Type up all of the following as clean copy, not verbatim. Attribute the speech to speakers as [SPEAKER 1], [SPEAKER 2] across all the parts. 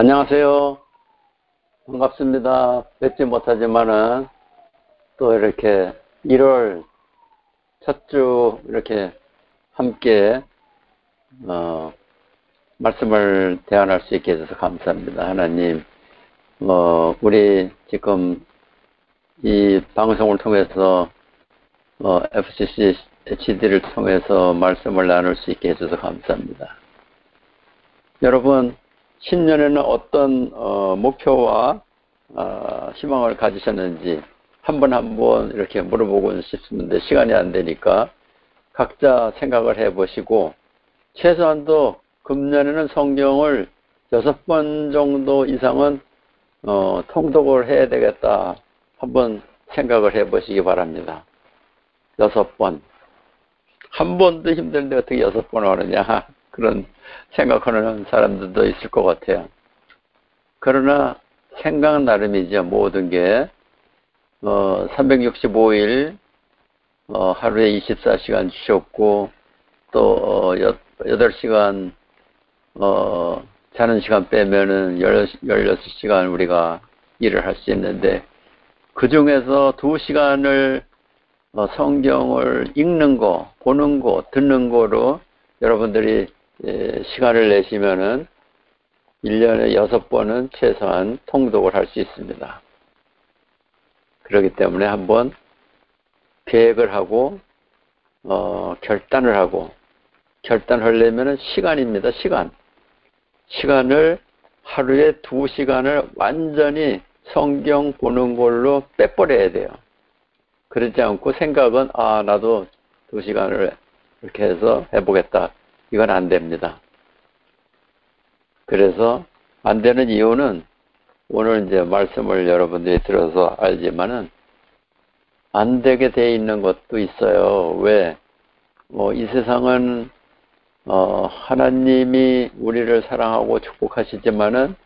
[SPEAKER 1] 안녕하세요. 반갑습니다. 뵙지 못하지만은 또 이렇게 1월 첫 주 이렇게 함께 말씀을 대안할 수 있게 해줘서 감사합니다. 하나님, 우리 지금 이 방송을 통해서 FCC HD를 통해서 말씀을 나눌 수 있게 해줘서 감사합니다. 여러분, 신년에는 어떤 목표와 희망을 가지셨는지 한 번 이렇게 물어보고 싶은데 시간이 안 되니까 각자 생각을 해보시고, 최소한도 금년에는 성경을 6번 정도 이상은 통독을 해야 되겠다, 한번 생각을 해보시기 바랍니다. 6번. 한 번도 힘든데 어떻게 6번 하느냐, 그런 생각하는 사람들도 있을 것 같아요. 그러나 생각 나름이죠. 모든 게 365일 하루에 24시간 주셨고, 또 8시간 자는 시간 빼면은 16시간 우리가 일을 할 수 있는데, 그 중에서 2시간을 성경을 읽는 거, 보는 거, 듣는 거로 여러분들이 시간을 내시면은 1년에 6번은 최소한 통독을 할 수 있습니다. 그렇기 때문에 한번 계획을 하고 결단하려면은 시간입니다. 시간을 하루에 2시간을 완전히 성경 보는 걸로 빼버려야 돼요. 그러지 않고 생각은 나도 2시간을 이렇게 해서 해보겠다, 이건 안 됩니다. 그래서 안 되는 이유는 오늘 이제 말씀을 여러분들이 들어서 알지만은 안 되게 돼 있는 것도 있어요. 왜? 이 세상은 하나님이 우리를 사랑하고 축복하시지만은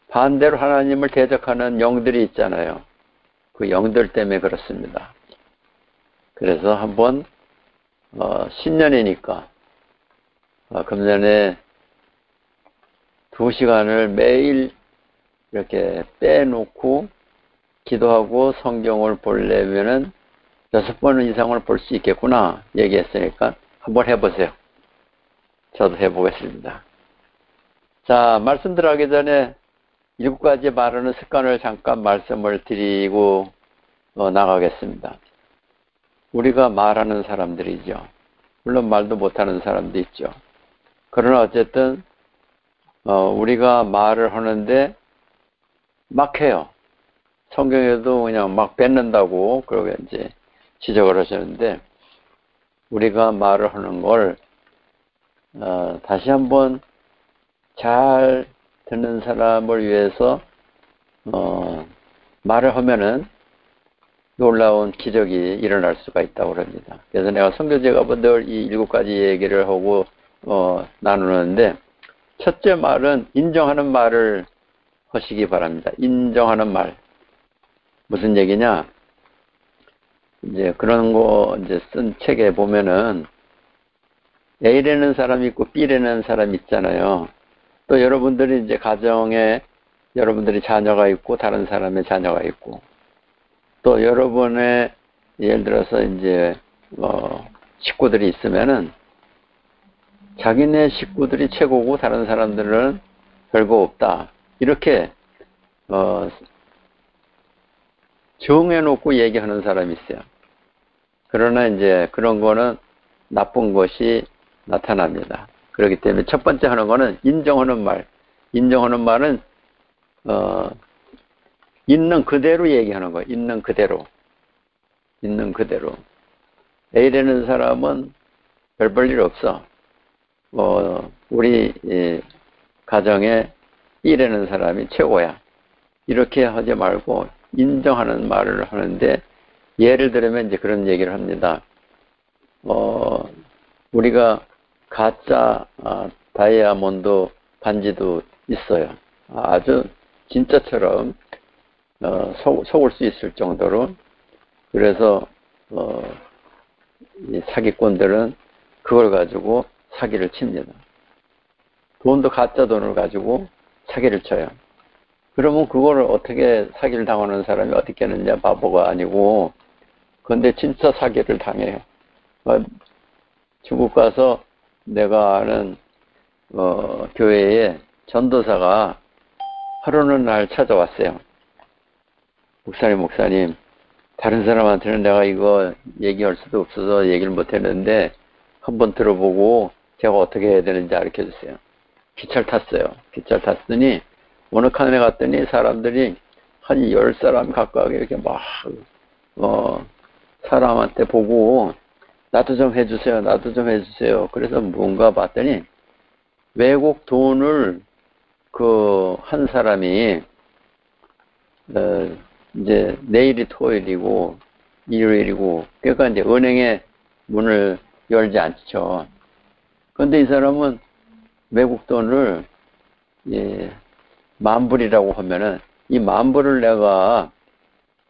[SPEAKER 1] 반대로 하나님을 대적하는 영들이 있잖아요. 그 영들 때문에 그렇습니다. 그래서 한번 신년이니까 금년에 2시간을 매일 이렇게 빼놓고 기도하고 성경을 보려면은 6번 이상을 볼 수 있겠구나 얘기했으니까 한번 해보세요. 저도 해보겠습니다. 자, 말씀 들어가기 전에 7가지 말하는 습관을 잠깐 말씀을 드리고 나가겠습니다. 우리가 말하는 사람들이죠. 물론 말도 못하는 사람도 있죠. 그러나 어쨌든 우리가 말을 하는데 막 해요. 성경에도 그냥 막 뱉는다고 그러게 이제 지적을 하시는데, 우리가 말을 하는 걸 다시 한번 잘 듣는 사람을 위해서 말을 하면은 놀라운 기적이 일어날 수가 있다고 합니다. 그래서 내가 선교제가 늘 이 7가지 얘기를 하고 나누는데, 첫째 말은 인정하는 말을 하시기 바랍니다. 인정하는 말. 무슨 얘기냐? 이제 그런 거 이제 쓴 책에 보면은 A라는 사람이 있고 B라는 사람이 있잖아요. 또 여러분들이 이제 가정에 여러분들이 자녀가 있고 다른 사람의 자녀가 있고, 또 여러분의 예를 들어서 이제 식구들이 있으면은 자기네 식구들이 최고고 다른 사람들은 별거 없다, 이렇게 정해놓고 얘기하는 사람이 있어요. 그러나 이제 그런 거는 나쁜 것이 나타납니다. 그렇기 때문에 첫 번째 하는 거는 인정하는 말. 인정하는 말은 있는 그대로 얘기하는 거예요. 있는 그대로. A라는 사람은 별 볼 일 없어. 우리 가정에 B라는 사람이 최고야, 이렇게 하지 말고 인정하는 말을 하는데, 예를 들면 이제 그런 얘기를 합니다. 우리가 가짜 다이아몬드 반지도 있어요. 아주 진짜처럼 속을 수 있을 정도로. 그래서 이 사기꾼들은 그걸 가지고 사기를 칩니다. 돈도 가짜 돈을 가지고 사기를 쳐요. 그러면 그거를 어떻게 사기를 당하는 사람이 어디 있겠느냐, 바보가 아니고. 근데 진짜 사기를 당해요. 중국 가서 내가 아는 교회에 전도사가 하루는 날 찾아왔어요. 목사님, 다른 사람한테는 내가 이거 얘기할 수도 없어서 얘기를 못 했는데 한번 들어보고 제가 어떻게 해야 되는지 가르쳐 주세요. 기차를 탔어요. 기차를 탔더니 어느 칸에 갔더니 사람들이 한 10사람 가까이 이렇게 막 사람한테 보고 나도 좀 해주세요. 나도 좀 해주세요. 그래서 뭔가 봤더니 외국 돈을 한 사람이 이제 내일이 토요일이고 일요일이고 그러니까 이제 은행에 문을 열지 않죠. 그런데 이 사람은 외국 돈을 10,000불이라고 하면은 이 10,000불을 내가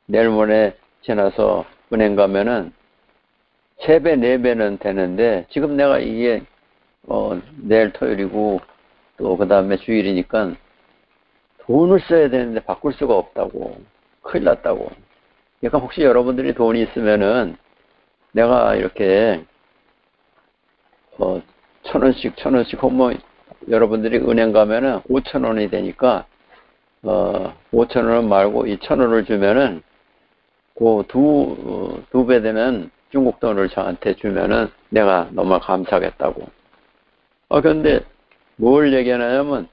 [SPEAKER 1] 내일 모레 지나서 은행 가면은 3배, 4배는 되는데 지금 내가 이게 내일 토요일이고 또 그 다음에 주일이니까 돈을 써야 되는데 바꿀 수가 없다고. 큰일 났다고. 그러니까 혹시 여러분들이 돈이 있으면은 내가 이렇게 1,000원씩 하면 여러분들이 은행 가면은 5,000원이 되니까 5,000원 말고 2,000원을 주면은 그 두 배 되는 중국 돈을 저한테 주면은 내가 너무 감사하겠다고. 그런데 뭘 얘기하냐면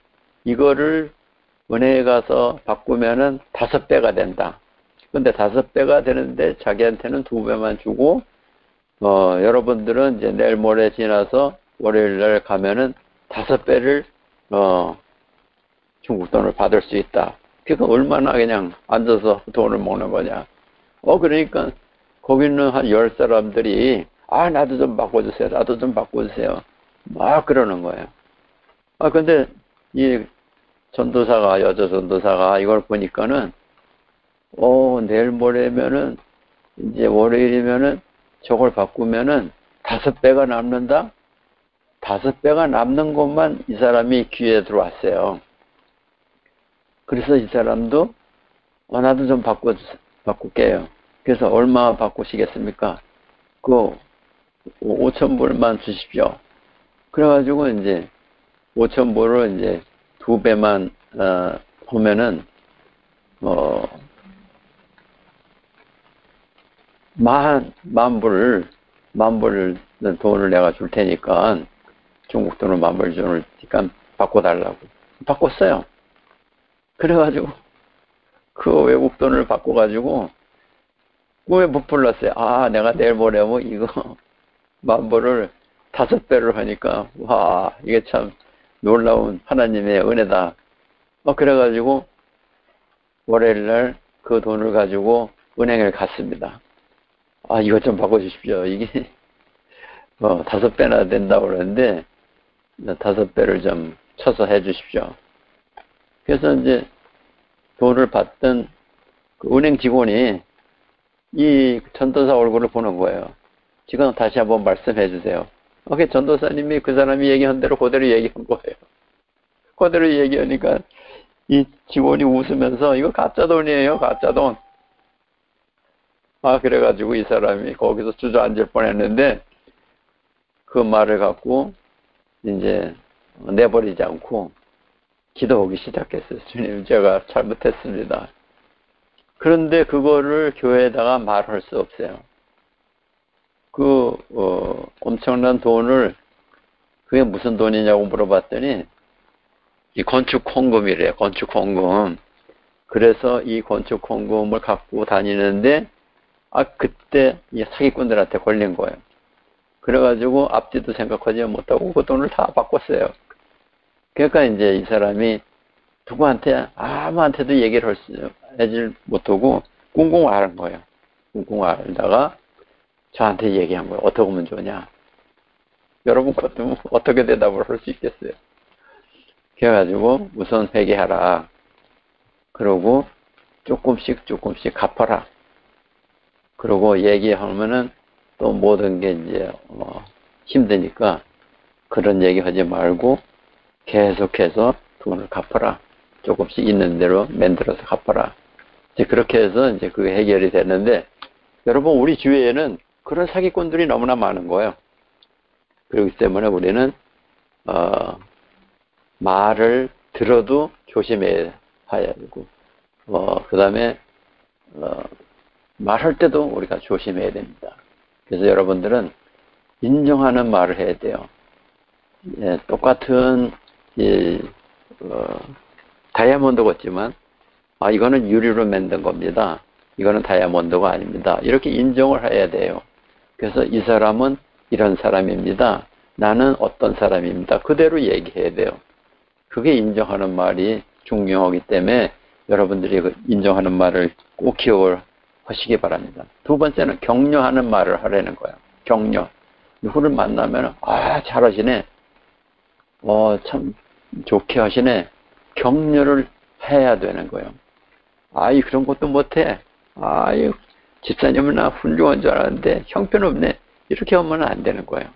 [SPEAKER 1] 이거를 은행에 가서 바꾸면은 5배가 된다. 근데 5배가 되는데 자기한테는 2배만 주고 여러분들은 이제 내일 모레 지나서 월요일 날 가면은 5배를 중국 돈을 받을 수 있다. 그러니까 얼마나 그냥 앉아서 돈을 먹는 거냐. 그러니까 거기 있는 한 10사람들이 나도 좀 바꿔주세요. 나도 좀 바꿔주세요. 막 그러는 거예요. 근데 이 전도사가, 여자 전도사가 이걸 보니까는 내일 모레면은 이제 월요일이면은 저걸 바꾸면은 5배가 남는다? 5배가 남는 것만 이 사람이 귀에 들어왔어요. 그래서 이 사람도 나도 좀 바꿀게요. 그래서 얼마 바꾸시겠습니까? 5,000불만 주십시오. 그래가지고 이제 5,000불을 이제 2배만 하면은 10,000불 돈을 내가 줄 테니까 중국 돈을 10,000불 줄 테니까 바꿔달라고. 바꿨어요. 그래가지고 그 외국 돈을 바꿔가지고 꿈에 부풀렀어요. 내가 내일 모레면 이거 10,000불을 5배를 하니까 와 이게 참 놀라운 하나님의 은혜다. 그래가지고 월요일날 그 돈을 가지고 은행에 갔습니다. 이것 좀 바꿔주십시오. 이게 5배나 된다고 그러는데 5배를 좀 쳐서 해주십시오. 그래서 이제 돈을 받던 그 은행 직원이 이 전도사 얼굴을 보는 거예요. 지금 다시 한번 말씀해 주세요. 전도사님이 그 사람이 얘기한 대로 그대로 얘기한 거예요. 그대로 얘기하니까 이 직원이 웃으면서 이거 가짜 돈이에요. 가짜 돈. 그래가지고 이 사람이 거기서 주저앉을 뻔했는데 그 말을 갖고 이제 내버리지 않고 기도하기 시작했어요. 주님, 제가 잘못했습니다. 그런데 그거를 교회에다가 말할 수 없어요. 엄청난 돈을 그게 무슨 돈이냐고 물어봤더니 이 건축 헌금이래요. 건축 헌금. 그래서 이 건축 헌금을 갖고 다니는데 그때 이 사기꾼들한테 걸린 거예요. 그래가지고 앞뒤도 생각하지 못하고 그 돈을 다 바꿨어요. 그러니까 이제 이 사람이 누구한테 아무한테도 얘기를 하지 못하고 꿍꿍 앓은 거예요. 꿍꿍 앓다가 저한테 얘기한 거예요. 어떻게 하면 좋냐. 여러분 같으면 어떻게 대답을 할 수 있겠어요. 그래가지고 우선 회개하라. 그러고 조금씩 갚아라. 그러고 얘기하면은 또 모든 게 이제 힘드니까 그런 얘기 하지 말고 계속해서 돈을 갚아라. 조금씩 있는 대로 만들어서 갚아라. 이제 그렇게 해서 이제 그게 해결이 됐는데, 여러분, 우리 주위에는 그런 사기꾼들이 너무나 많은 거예요. 그렇기 때문에 우리는, 말을 들어도 조심해야 되고, 그 다음에, 말할 때도 우리가 조심해야 됩니다. 그래서 여러분들은 인정하는 말을 해야 돼요. 예, 똑같은, 다이아몬드 같지만, 이거는 유리로 만든 겁니다. 이거는 다이아몬드가 아닙니다. 이렇게 인정을 해야 돼요. 그래서 이 사람은 이런 사람입니다. 나는 어떤 사람입니다. 그대로 얘기해야 돼요. 그게 인정하는 말이 중요하기 때문에 여러분들이 그 인정하는 말을 꼭 기억을 하시기 바랍니다. 두 번째는 격려하는 말을 하라는 거예요. 격려. 누구를 만나면, 잘하시네. 참 좋게 하시네. 격려를 해야 되는 거예요. 그런 것도 못해. 집사님은 나 훌륭한 줄 알았는데 형편없네. 이렇게 하면 안 되는 거예요.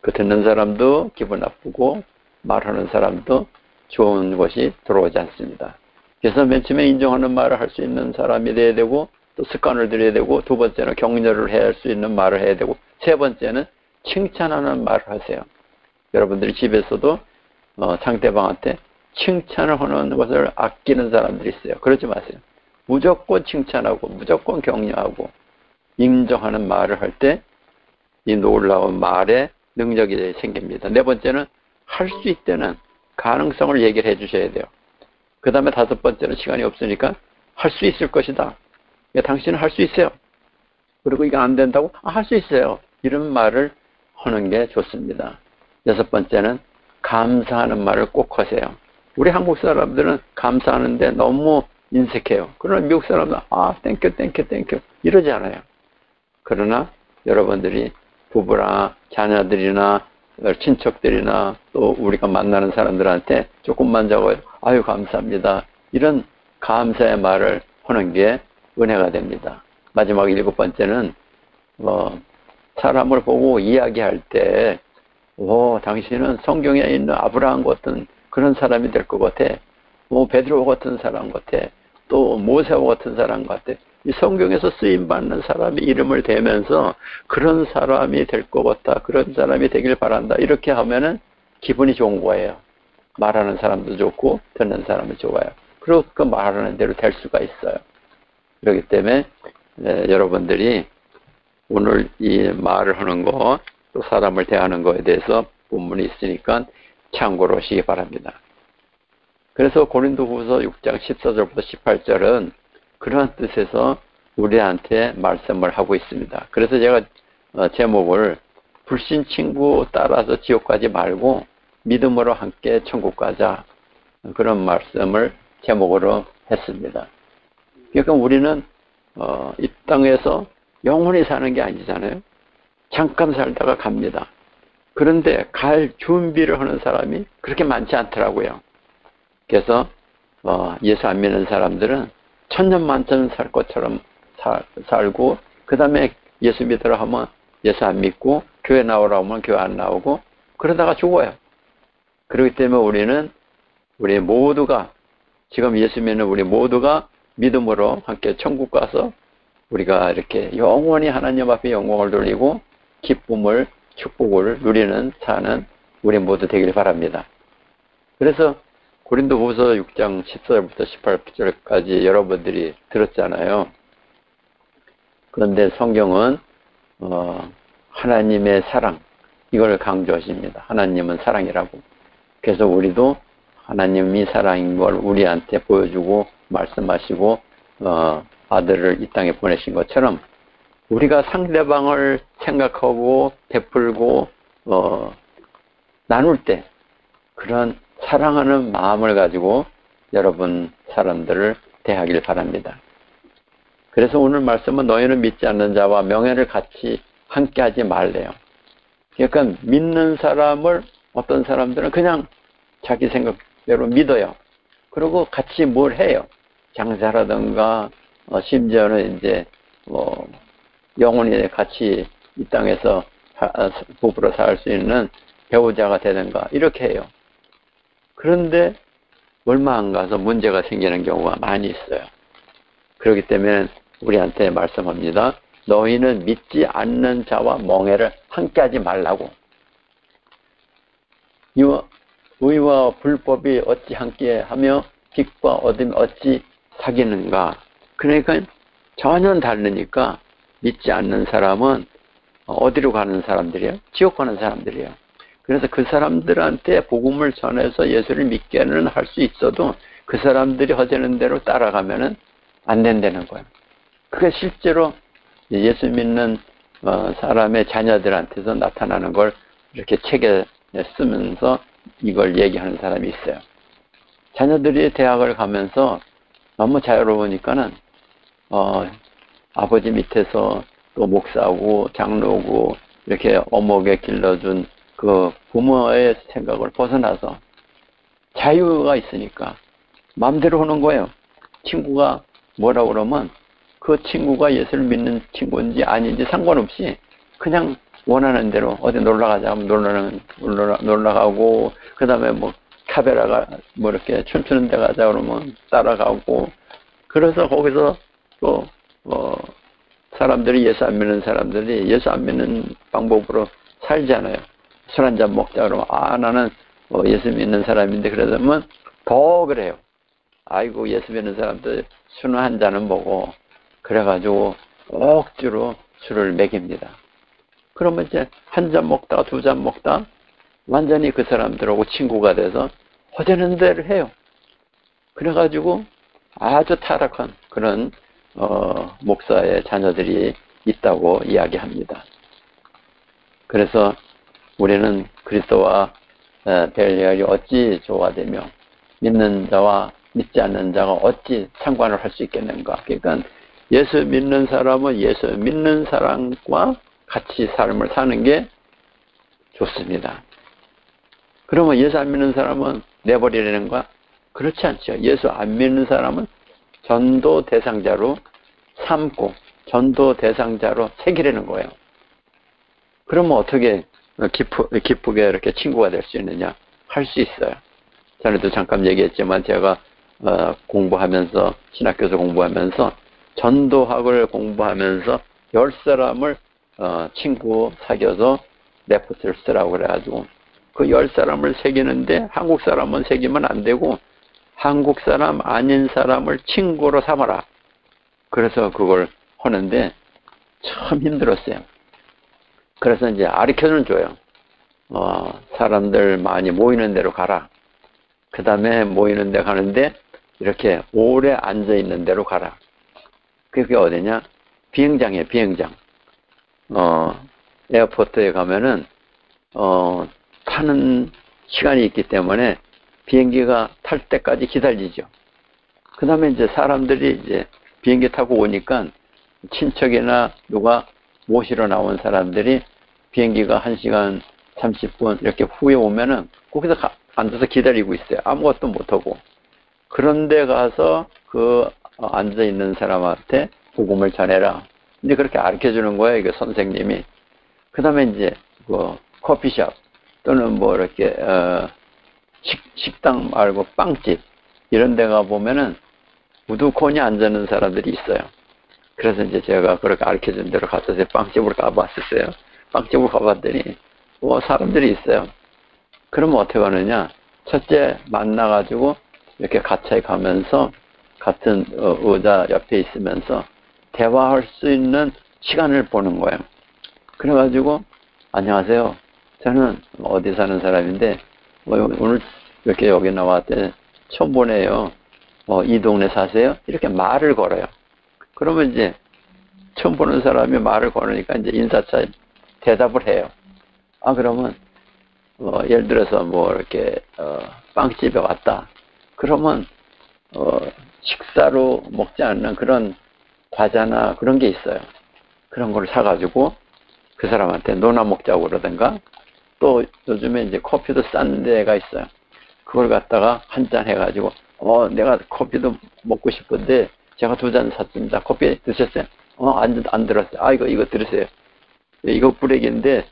[SPEAKER 1] 그 듣는 사람도 기분 나쁘고 말하는 사람도 좋은 것이 들어오지 않습니다. 그래서 맨 처음에 인정하는 말을 할 수 있는 사람이 돼야 되고, 또 습관을 들여야 되고, 두 번째는 격려를 해야 할 수 있는 말을 해야 되고, 세 번째는 칭찬하는 말을 하세요. 여러분들이 집에서도 상대방한테 칭찬을 하는 것을 아끼는 사람들이 있어요. 그러지 마세요. 무조건 칭찬하고 무조건 격려하고 인정하는 말을 할 때 이 놀라운 말의 능력이 생깁니다. 네 번째는 할 수 있다는 가능성을 얘기를 해 주셔야 돼요. 그 다음에 다섯 번째는 시간이 없으니까 할 수 있을 것이다. 당신은 할 수 있어요. 그리고 이게 안 된다고? 할 수 있어요. 이런 말을 하는 게 좋습니다. 여섯 번째는 감사하는 말을 꼭 하세요. 우리 한국 사람들은 감사하는데 너무 인색해요. 그러나 미국 사람들은 땡큐 이러지 않아요. 그러나 여러분들이 부부나 자녀들이나 친척들이나 또 우리가 만나는 사람들한테 조금만 적어요. 감사합니다. 이런 감사의 말을 하는 게 은혜가 됩니다. 마지막 일곱 번째는 사람을 보고 이야기할 때 당신은 성경에 있는 아브라함 같은 그런 사람이 될 것 같아. 베드로 같은 사람 같아. 또 모세와 같은 사람 같아. 이 성경에서 쓰임받는 사람의 이름을 대면서 그런 사람이 될 것 같다. 그런 사람이 되길 바란다. 이렇게 하면은 기분이 좋은 거예요. 말하는 사람도 좋고 듣는 사람도 좋아요. 그리고 그 말하는 대로 될 수가 있어요. 그렇기 때문에 여러분들이 오늘 이 말을 하는 거, 또 사람을 대하는 거에 대해서 본문이 있으니까 참고로 하시기 바랍니다. 그래서 고린도후서 6장 14절부터 18절은 그러한 뜻에서 우리한테 말씀을 하고 있습니다. 그래서 제가 제목을 불신 친구 따라서 지옥 가지 말고 믿음으로 함께 천국 가자, 그런 말씀을 제목으로 했습니다. 그러니까 우리는 이 땅에서 영원히 사는 게 아니잖아요. 잠깐 살다가 갑니다. 그런데 갈 준비를 하는 사람이 그렇게 많지 않더라고요. 그래서 예수 안 믿는 사람들은 천년만년 살 것처럼 살고, 그 다음에 예수 믿으라 하면 예수 안 믿고, 교회 나오라 하면 교회 안 나오고, 그러다가 죽어요. 그렇기 때문에 우리 모두가, 지금 예수 믿는 우리 모두가 믿음으로 함께 천국 가서 우리가 이렇게 영원히 하나님 앞에 영광을 돌리고 기쁨을, 축복을 누리는 사는 우리 모두 되길 바랍니다. 그래서 고린도후서 6장 14절부터 18절까지 여러분들이 들었잖아요. 그런데 성경은 하나님의 사랑, 이걸 강조하십니다. 하나님은 사랑이라고. 그래서 우리도 하나님이 사랑인 걸 우리한테 보여주고 말씀하시고 아들을 이 땅에 보내신 것처럼 우리가 상대방을 생각하고 베풀고 나눌 때 그런 사랑하는 마음을 가지고 여러분 사람들을 대하길 바랍니다. 그래서 오늘 말씀은 너희는 믿지 않는 자와 명예를 같이 함께 하지 말래요. 그러니까 믿는 사람을 어떤 사람들은 그냥 자기 생각대로 믿어요. 그리고 같이 뭘 해요. 장사라든가 심지어는 이제 영원히 같이 이 땅에서 부부로 살 수 있는 배우자가 되든가 이렇게 해요. 그런데 얼마 안 가서 문제가 생기는 경우가 많이 있어요. 그렇기 때문에 우리한테 말씀합니다. 너희는 믿지 않는 자와 멍해를 함께 하지 말라고. 의와 불법이 어찌 함께하며 빛과 어둠이 어찌 사귀는가. 그러니까 전혀 다르니까 믿지 않는 사람은 어디로 가는 사람들이에요? 지옥 가는 사람들이에요. 그래서 그 사람들한테 복음을 전해서 예수를 믿게는 할 수 있어도 그 사람들이 허되는 대로 따라가면은 안 된다는 거예요. 그게 실제로 예수 믿는 사람의 자녀들한테서 나타나는 걸 이렇게 책에 쓰면서 이걸 얘기하는 사람이 있어요. 자녀들이 대학을 가면서 너무 자유로우니까는 아버지 밑에서 또 목사고 장로고 이렇게 어목에 길러준 그 부모의 생각을 벗어나서 자유가 있으니까 마음대로 하는 거예요. 친구가 뭐라 그러면 그 친구가 예수를 믿는 친구인지 아닌지 상관없이 그냥 원하는 대로 어디 놀러 가자 하면 놀러 가고, 그 다음에 뭐 카베라가 뭐 이렇게 춤추는 데 가자 그러면 따라가고, 그래서 거기서 또 사람들이 예수 안 믿는 사람들이 예수 안 믿는 방법으로 살잖아요. 술 한잔 먹자 그러면 나는 예수 믿는 사람인데, 그러면 더 그래요. 아이고 예수 믿는 사람들 술은 한 잔은 먹어. 그래가지고 억지로 술을 먹입니다. 그러면 이제 한 잔 먹다가 두 잔 먹다 완전히 그 사람들하고 친구가 돼서 허되는 대로 해요. 그래가지고 아주 타락한 그런 목사의 자녀들이 있다고 이야기합니다. 그래서 우리는 그리스도와 벨리알이 어찌 조화되며 믿는 자와 믿지 않는 자가 어찌 상관을 할 수 있겠는가. 그러니까 예수 믿는 사람은 예수 믿는 사람과 같이 삶을 사는 게 좋습니다. 그러면 예수 안 믿는 사람은 내버리려는 거야? 그렇지 않죠. 예수 안 믿는 사람은 전도 대상자로 삼고 전도 대상자로 새기려는 거예요. 그러면 어떻게 기쁘게 이렇게 친구가 될 수 있느냐? 할 수 있어요. 전에도 잠깐 얘기했지만 제가 공부하면서, 신학교에서 공부하면서 전도학을 공부하면서 10사람을 친구 사귀어서 레포트를 쓰라고 그래가지고 그 10사람을 새기는데 한국 사람은 새기면 안 되고 한국 사람 아닌 사람을 친구로 삼아라. 그래서 그걸 하는데 참 힘들었어요. 그래서 이제 가르쳐는 줘요. 사람들 많이 모이는 데로 가라. 그 다음에 모이는 데 가는데 이렇게 오래 앉아 있는 데로 가라. 그게 어디냐? 비행장이에요, 비행장. 에어포트에 가면은, 타는 시간이 있기 때문에 비행기가 탈 때까지 기다리죠. 그 다음에 이제 사람들이 이제 비행기 타고 오니까 친척이나 누가 모시러 나온 사람들이 비행기가 1시간 30분 이렇게 후에 오면은 거기서 앉아서 기다리고 있어요. 아무것도 못하고. 그런데 가서 그 앉아있는 사람한테 복음을 전해라. 이제 그렇게 가르쳐 주는 거예요, 이거 선생님이. 그 다음에 이제 그 커피숍 또는 뭐 이렇게 식당 말고 빵집 이런 데 가보면은 우두커니 앉아있는 사람들이 있어요. 그래서 이제 제가 그렇게 가르쳐 준 대로 가서 빵집으로 가봤었어요. 빵집으로 가봤더니 사람들이 있어요. 그러면 어떻게 하느냐? 첫째 만나가지고 이렇게 같이 가면서 같은 의자 옆에 있으면서 대화할 수 있는 시간을 보는 거예요. 그래가지고 안녕하세요. 저는 어디 사는 사람인데 오늘 이렇게 여기 나왔더니 처음 보네요. 이 동네 사세요? 이렇게 말을 걸어요. 그러면 이제 처음 보는 사람이 말을 걸으니까 이제 인사차 대답을 해요. 그러면 예를 들어서 뭐 이렇게 빵집에 왔다. 그러면 식사로 먹지 않는 그런 과자나 그런 게 있어요. 그런 걸 사가지고 그 사람한테 노나 먹자고 그러든가, 또 요즘에 이제 커피도 싼 데가 있어요. 그걸 갖다가 한 잔 해가지고 내가 커피도 먹고 싶은데 제가 2잔 샀습니다. 커피 드셨어요? 안 들었어요. 이거 들으세요. 이거 브렉인데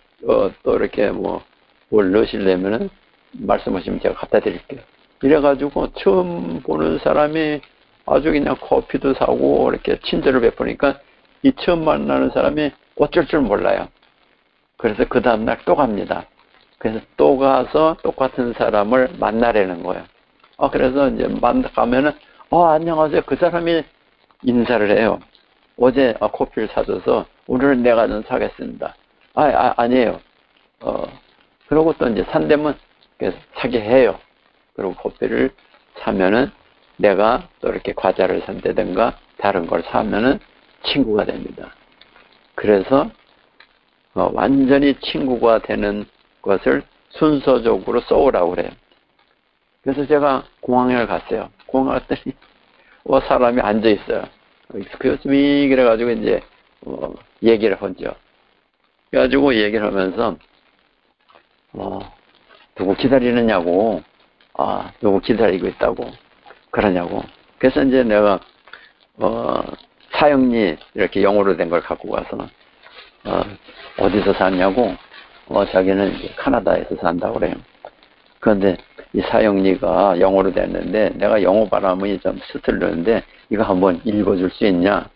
[SPEAKER 1] 또 이렇게 뭘 넣으시려면은 말씀하시면 제가 갖다 드릴게요. 이래가지고 처음 보는 사람이 아주 그냥 커피도 사고 이렇게 친절을 베푸니까 이 처음 만나는 사람이 어쩔 줄 몰라요. 그래서 그 다음날 또 갑니다. 그래서 또 가서 똑같은 사람을 만나려는 거예요. 그래서 이제 가면은, 안녕하세요. 그 사람이 인사를 해요. 어제 커피를 사줘서 오늘은 내가 좀 사겠습니다. 아니에요. 그러고 또 이제 산다면 사게 해요. 그리고 커피를 사면은 내가 또 이렇게 과자를 산다든가 다른 걸 사면은 친구가 됩니다. 그래서 완전히 친구가 되는 것을 순서적으로 써오라고 그래요. 그래서 제가 공항에 갔어요. 공항 갔더니 사람이 앉아 있어요. Excuse me 그래가지고 이제 얘기를 하죠. 그래가지고 얘기를 하면서 누구 기다리느냐고, 누구 기다리고 있다고 그러냐고. 그래서 이제 내가 사형리 이렇게 영어로 된 걸 갖고 가서 어디서 샀냐고. 자기는 이제 카나다에서 산다고 그래요. 그런데 이 사형리가 영어로 됐는데 내가 영어 발음이 좀 서툴르는데 이거 한번 읽어줄 수 있냐?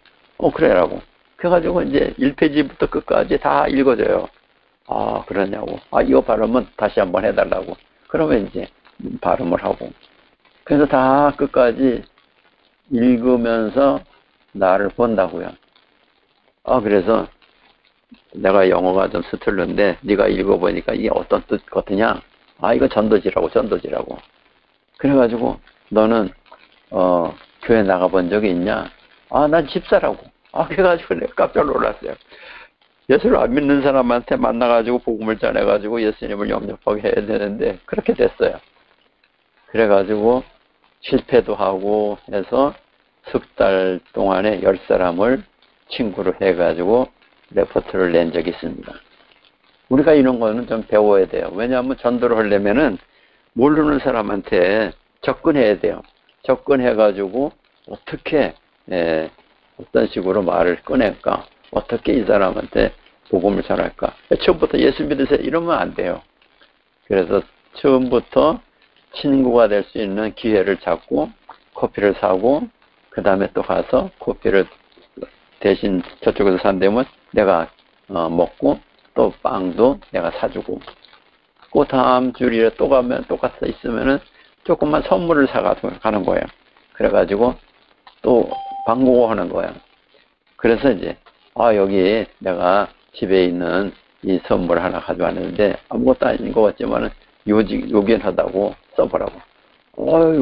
[SPEAKER 1] 그래라고. 그래가지고 이제 1페이지부터 끝까지 다 읽어줘요. 그러냐고. 이거 발음은 다시 한번 해달라고. 그러면 이제 발음을 하고. 그래서 다 끝까지 읽으면서 나를 본다고요. 그래서 내가 영어가 좀 서툴른데 네가 읽어보니까 이게 어떤 뜻 같으냐? 이거 전도지라고. 그래가지고 너는 교회 나가본 적이 있냐? 난 집사라고. 그래가지고 내가 깜짝 놀랐어요. 예수를 안 믿는 사람한테 만나가지고 복음을 전해가지고 예수님을 영접하게 해야 되는데 그렇게 됐어요. 그래가지고 실패도 하고 해서 석 달 동안에 10사람을 친구로 해가지고 레포트를 낸 적이 있습니다. 우리가 이런 거는 좀 배워야 돼요. 왜냐하면 전도를 하려면은 모르는 사람한테 접근해야 돼요. 접근해가지고 어떻게 어떤 식으로 말을 꺼낼까? 어떻게 이 사람한테 복음을 전할까? 처음부터 예수 믿으세요 이러면 안 돼요. 그래서 처음부터 친구가 될 수 있는 기회를 잡고 커피를 사고 그 다음에 또 가서 커피를 대신 저쪽에서 산다면 내가 먹고 또 빵도 내가 사주고 그 다음 주일에 또 가면 똑같이 있으면은 조금만 선물을 사가지고 가는 거예요. 그래가지고 또 방공호 하는 거예요. 그래서 이제 여기 내가 집에 있는 이 선물 하나 가져왔는데 아무것도 아닌 것 같지만은 요긴하다고 써보라고.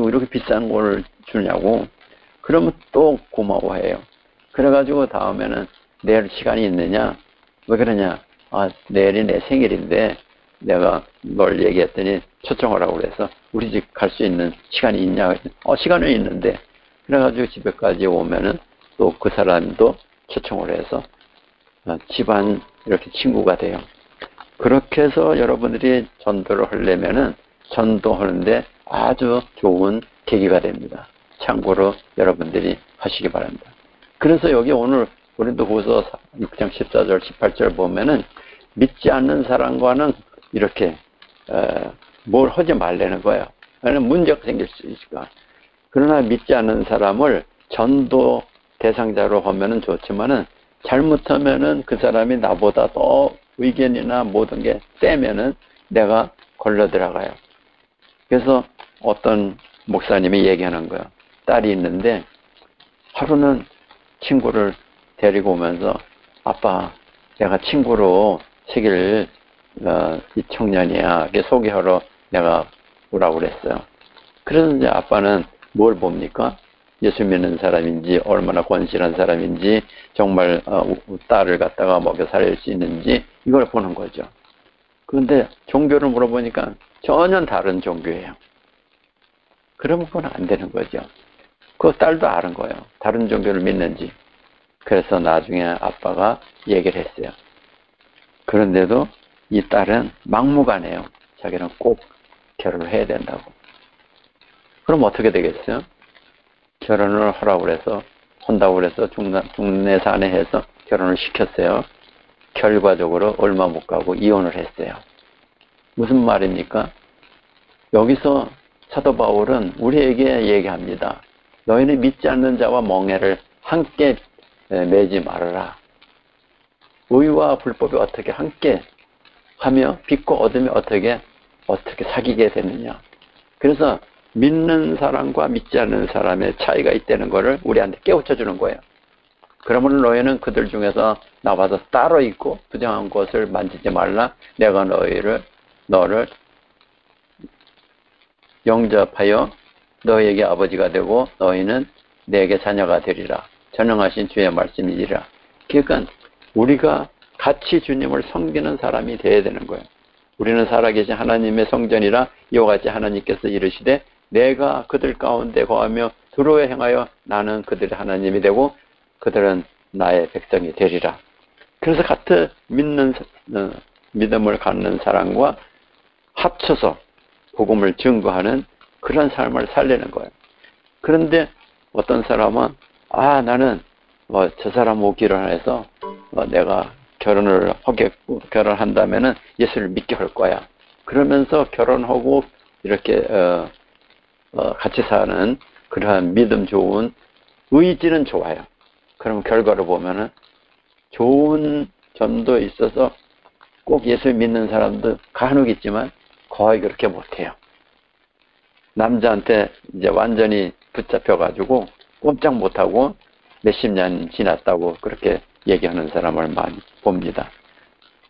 [SPEAKER 1] 이렇게 비싼 걸 주냐고. 그러면 또 고마워해요. 그래가지고 다음에는 내일 시간이 있느냐? 왜 그러냐? 내일이 내 생일인데 내가 널 얘기했더니 초청하라고 그래서 우리 집 갈 수 있는 시간이 있냐? 시간은 있는데. 그래가지고 집에까지 오면은 또 그 사람도 초청을 해서 집안 이렇게 친구가 돼요. 그렇게 해서 여러분들이 전도를 하려면은 전도하는데 아주 좋은 계기가 됩니다. 참고로 여러분들이 하시기 바랍니다. 그래서 여기 오늘 고린도후서 6장 14절 18절 보면은 믿지 않는 사람과는 이렇게 뭘 하지 말라는 거예요. 왜냐하면 문제가 생길 수 있으니까. 그러나 믿지 않는 사람을 전도 대상자로 하면은 좋지만은 잘못하면은 그 사람이 나보다 더 의견이나 모든 게 세면은 내가 걸려 들어가요. 그래서 어떤 목사님이 얘기하는 거예요. 딸이 있는데 하루는 친구를 데리고 오면서 아빠 내가 친구로 시기를 이 청년이야 소개하러 내가 오라고 그랬어요. 그래서 이제 아빠는 뭘 봅니까? 예수 믿는 사람인지 얼마나 건실한 사람인지 정말 딸을 갖다가 먹여 살릴 수 있는지 이걸 보는 거죠. 그런데 종교를 물어보니까 전혀 다른 종교예요. 그러면 그건 안 되는 거죠. 그 딸도 아는 거예요. 다른 종교를 믿는지. 그래서 나중에 아빠가 얘기를 했어요. 그런데도 이 딸은 막무가내요. 자기는 꼭 결혼을 해야 된다고. 그럼 어떻게 되겠어요? 결혼을 하라고 그래서 한다고 그래서 중내산에 해서 결혼을 시켰어요. 결과적으로 얼마 못 가고 이혼을 했어요. 무슨 말입니까? 여기서 사도 바울은 우리에게 얘기합니다. 너희는 믿지 않는 자와 멍에를 함께 매지 말아라. 의와 불법이 어떻게 함께 하며 빛과 어둠이 어떻게 사귀게 되느냐. 그래서 믿는 사람과 믿지 않는 사람의 차이가 있다는 것을 우리한테 깨우쳐 주는 거예요. 그러면 너희는 그들 중에서 나와서 따로 있고 부정한 것을 만지지 말라. 내가 너를 영접하여 너희에게 아버지가 되고 너희는 내게 자녀가 되리라. 전능하신 주의 말씀이니라. 그러니까 우리가 같이 주님을 섬기는 사람이 되어야 되는 거예요. 우리는 살아계신 하나님의 성전이라 이와 같이 하나님께서 이르시되 내가 그들 가운데 거하며 두루에 행하여 나는 그들의 하나님이 되고 그들은 나의 백성이 되리라. 그래서 같은 믿음을 갖는 사람과 합쳐서 복음을 증거하는 그런 삶을 살리는 거예요. 그런데 어떤 사람은 나는 저 사람하고 결혼해서 내가 결혼을 하겠고 결혼한다면은 예수를 믿게 할 거야. 그러면서 결혼하고 이렇게 같이 사는 그러한 믿음 좋은 의지는 좋아요. 그럼 결과를 보면은 좋은 점도 있어서 꼭 예수 믿는 사람도 간혹 있지만 거의 그렇게 못해요. 남자한테 이제 완전히 붙잡혀가지고 꼼짝 못하고 몇십 년 지났다고 그렇게 얘기하는 사람을 많이 봅니다.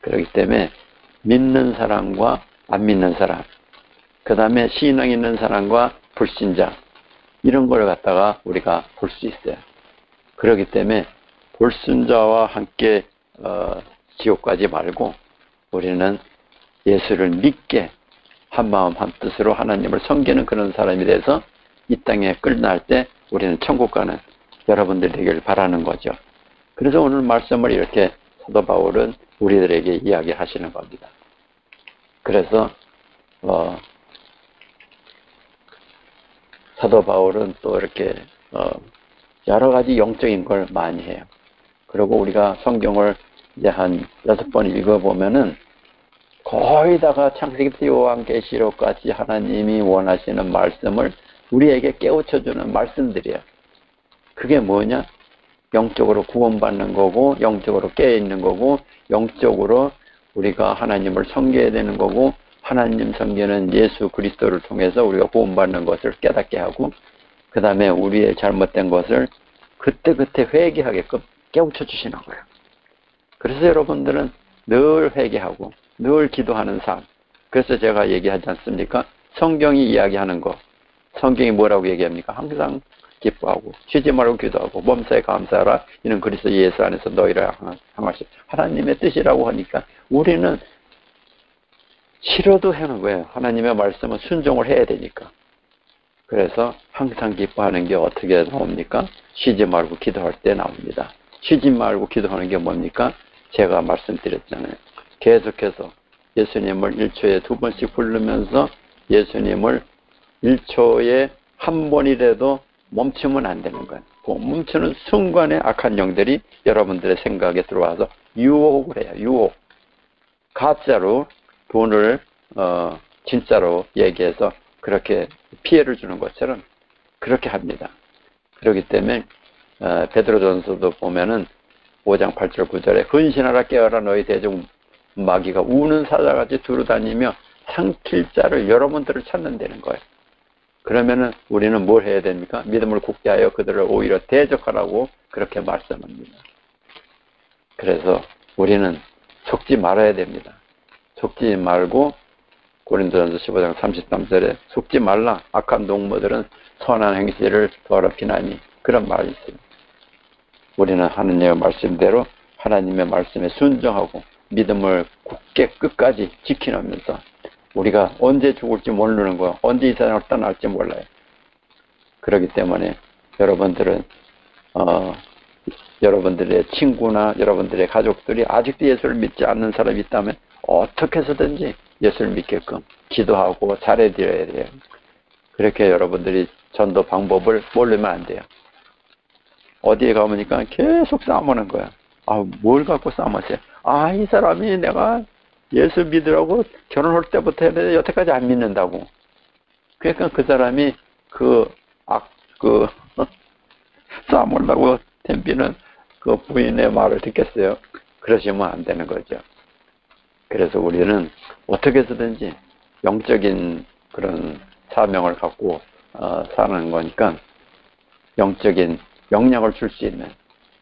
[SPEAKER 1] 그렇기 때문에 믿는 사람과 안 믿는 사람, 그 다음에 신앙 있는 사람과 불신자, 이런 걸 갖다가 우리가 볼 수 있어요. 그렇기 때문에 불순자와 함께 지옥 가지 말고 우리는 예수를 믿게 한마음 한뜻으로 하나님을 섬기는 그런 사람이 돼서 이 땅에 끝날 때 우리는 천국 가는 여러분들 되기를 바라는 거죠. 그래서 오늘 말씀을 이렇게 사도 바울은 우리들에게 이야기하시는 겁니다. 그래서 사도 바울은 또 이렇게 여러 가지 영적인 걸 많이 해요. 그리고 우리가 성경을 이제 한 6번 읽어보면은 거의 다가 창세기부터 요한계시록까지 하나님이 원하시는 말씀을 우리에게 깨우쳐주는 말씀들이에요. 그게 뭐냐? 영적으로 구원받는 거고, 영적으로 깨어있는 거고, 영적으로 우리가 하나님을 섬겨야 되는 거고, 하나님 섬기는 예수 그리스도를 통해서 우리가 구원받는 것을 깨닫게 하고, 그 다음에 우리의 잘못된 것을 그때그때 회개하게끔 깨우쳐 주시는 거예요. 그래서 여러분들은 늘 회개하고 늘 기도하는 삶. 그래서 제가 얘기하지 않습니까? 성경이 이야기하는 거. 성경이 뭐라고 얘기합니까? 항상 기뻐하고 쉬지 말고 기도하고 몸사에 감사하라. 이는 그리스도 예수 안에서 너희를 향하신 하나님의 뜻이라고 하니까 우리는 싫어도 하는 거예요. 하나님의 말씀은 순종을 해야 되니까. 그래서 항상 기뻐하는 게 어떻게 나옵니까? 쉬지 말고 기도할 때 나옵니다. 쉬지 말고 기도하는 게 뭡니까? 제가 말씀드렸잖아요. 계속해서 예수님을 1초에 2번씩 부르면서 예수님을 1초에 한 번이라도 멈추면 안 되는 거예요. 그 멈추는 순간에 악한 영들이 여러분들의 생각에 들어와서 유혹을 해요. 유혹. 가짜로 돈을 진짜로 얘기해서 그렇게 피해를 주는 것처럼 그렇게 합니다. 그렇기 때문에 베드로전서도 보면은 5장 8절 9절에 헌신하라 깨어라 너희 대중 마귀가 우는 사자같이 두루다니며 삼킬 자를 여러분들을 찾는다는 거예요. 그러면은 우리는 뭘 해야 됩니까? 믿음을 굳게 하여 그들을 오히려 대적하라고 그렇게 말씀합니다. 그래서 우리는 속지 말아야 됩니다. 속지 말고 고린도전서 15장 33절에 속지 말라. 악한 동무들은 선한 행실을 더럽히나니 그런 말이 있어요. 우리는 하느님의 말씀대로 하나님의 말씀에 순종하고 믿음을 굳게 끝까지 지키면서 우리가 언제 죽을지 모르는 거야. 언제 이 세상을 떠날지 몰라요. 그렇기 때문에 여러분들은 여러분들의 친구나 여러분들의 가족들이 아직도 예수를 믿지 않는 사람이 있다면 어떻게 해서든지 예수를 믿게끔 기도하고 잘해드려야 돼요. 그렇게 여러분들이 전도 방법을 모르면 안 돼요. 어디에 가보니까 계속 싸우는 거야. 뭘 갖고 싸우세요? 이 사람이 내가 예수 믿으라고 결혼할 때부터 했는데 여태까지 안 믿는다고. 그러니까 그 사람이 싸움하려고 덤비는 그 부인의 말을 듣겠어요? 그러시면 안 되는 거죠. 그래서 우리는 어떻게 해서든지 영적인 그런 사명을 갖고 사는 거니까 영적인 영향을 줄 수 있는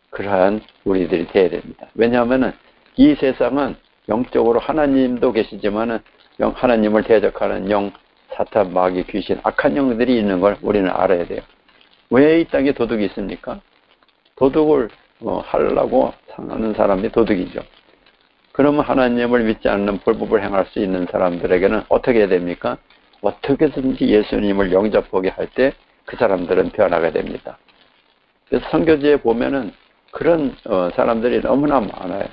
[SPEAKER 1] 그러한 우리들이 되어야 됩니다. 왜냐하면은 이 세상은 영적으로 하나님도 계시지만은 하나님을 대적하는 영, 사탄, 마귀, 귀신, 악한 영들이 있는 걸 우리는 알아야 돼요. 왜 이 땅에 도둑이 있습니까? 도둑을 하려고 사는 사람이 도둑이죠. 그러면 하나님을 믿지 않는 불법을 행할 수 있는 사람들에게는 어떻게 해야 됩니까? 어떻게든지 예수님을 영접하게 할 때 그 사람들은 변하게 됩니다. 그래서 선교지에 보면은 그런 사람들이 너무나 많아요.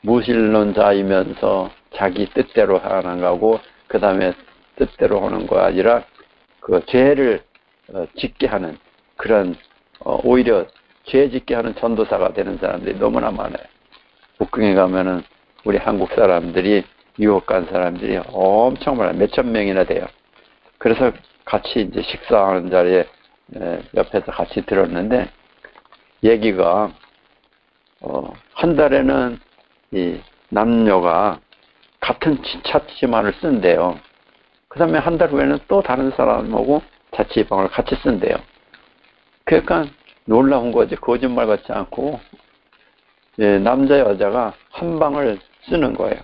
[SPEAKER 1] 무신론자이면서 자기 뜻대로 하는 거고, 그 다음에 뜻대로 하는 거 아니라 그 죄를 짓게 하는 그런 오히려 죄 짓게 하는 전도사가 되는 사람들이 너무나 많아요. 북경에 가면은 우리 한국 사람들이 유학 간 사람들이 엄청 많아요. 몇천 명이나 돼요. 그래서 같이 이제 식사하는 자리에 옆에서 같이 들었는데 얘기가 한 달에는 이 남녀가 같은 자취방을 쓴대요. 그 다음에 한 달 후에는 또 다른 사람하고 자취방을 같이 쓴대요. 그러니까 놀라운 거지. 거짓말 같지 않고 남자 여자가 한 방을 쓰는 거예요.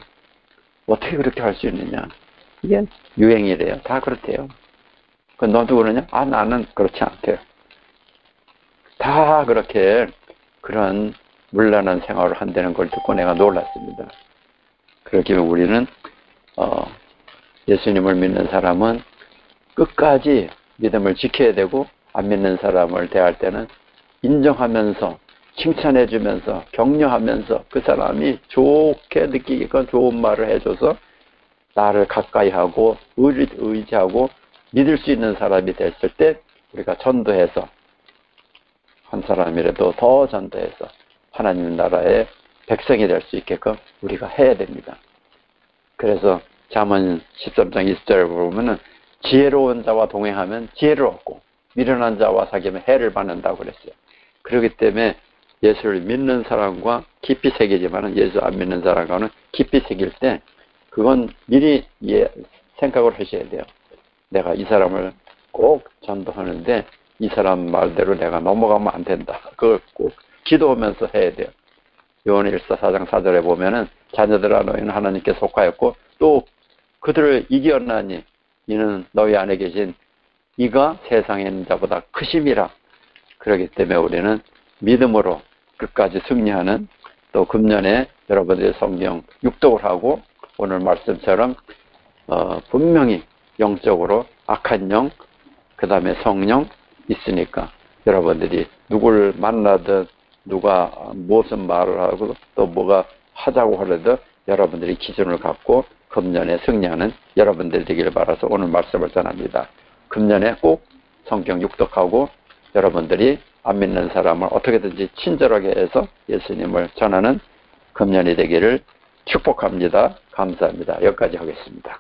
[SPEAKER 1] 어떻게 그렇게 할 수 있느냐. 이게 유행이래요. 다 그렇대요. 너도 그러냐? 나는 그렇지 않대요. 다 그렇게 그런 문란한 생활을 한다는 걸 듣고 내가 놀랐습니다. 그렇게 우리는 예수님을 믿는 사람은 끝까지 믿음을 지켜야 되고, 안 믿는 사람을 대할 때는 인정하면서 칭찬해주면서 격려하면서 그 사람이 좋게 느끼게끔 좋은 말을 해줘서 나를 가까이 하고 의지하고 믿을 수 있는 사람이 됐을 때 우리가 전도해서 한 사람이라도 더 전도해서 하나님 나라의 백성이 될 수 있게끔 우리가 해야 됩니다. 그래서 잠언 13장 20절을 보면은 지혜로운 자와 동행하면 지혜를 얻고 미련한 자와 사귀면 해를 받는다고 그랬어요. 그렇기 때문에 예수를 믿는 사람과 깊이 새기지만 예수 안 믿는 사람과는 깊이 새길 때 그건 미리 생각을 하셔야 돼요. 내가 이 사람을 꼭 전도하는데 이 사람 말대로 내가 넘어가면 안 된다. 그걸 꼭 기도하면서 해야 돼요. 요한의 1서 4장 4절에 보면은 자녀들아 너희는 하나님께 속하였고 또 그들을 이겼나니 이는 너희 안에 계신 이가 세상에 있는 자보다 크심이라. 그렇기 때문에 우리는 믿음으로 끝까지 승리하는, 또 금년에 여러분들의 성경 육독을 하고 오늘 말씀처럼 분명히 영적으로 악한 영, 그 다음에 성령 있으니까 여러분들이 누굴 만나든 누가 무슨 말을 하고 또 뭐가 하자고 하려도 여러분들이 기준을 갖고 금년에 승리하는 여러분들 되기를 바라서 오늘 말씀을 전합니다. 금년에 꼭 성경 육독하고 여러분들이 안 믿는 사람을 어떻게든지 친절하게 해서 예수님을 전하는 금년이 되기를 축복합니다. 감사합니다. 여기까지 하겠습니다.